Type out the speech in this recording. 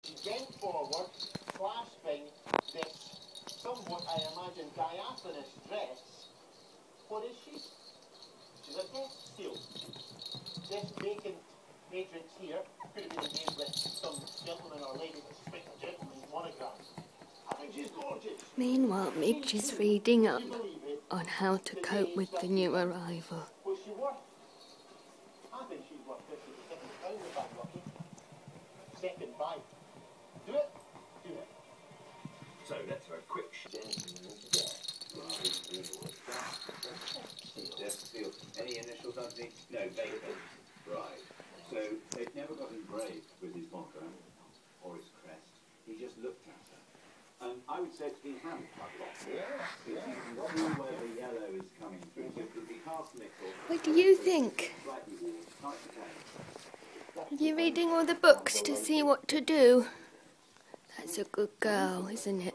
She bent forward, clasping this somewhat, I imagine, diaphanous dress. What is she? She's a death seal. This vacant matrix here could have been made with some gentleman or lady, I suspect a gentleman's monogram. I think she's gorgeous. Meanwhile, Midge is reading up on how to cope with the new arrival. What's she worth? I think she's worth £50 if I'm lucky. Second bite. Do it? Do it. So let's have a quick Any initials underneath? No, vacant. Right. So it never got engraved with his monogram or his crest. He just looked at her. And I would say it's been hand cut off. Yeah. You can see where the yellow is coming through. So it could be cast nickel. What do you think? Slightly worn, nice and Are you reading all the books to see what to do? That's a good girl, isn't it?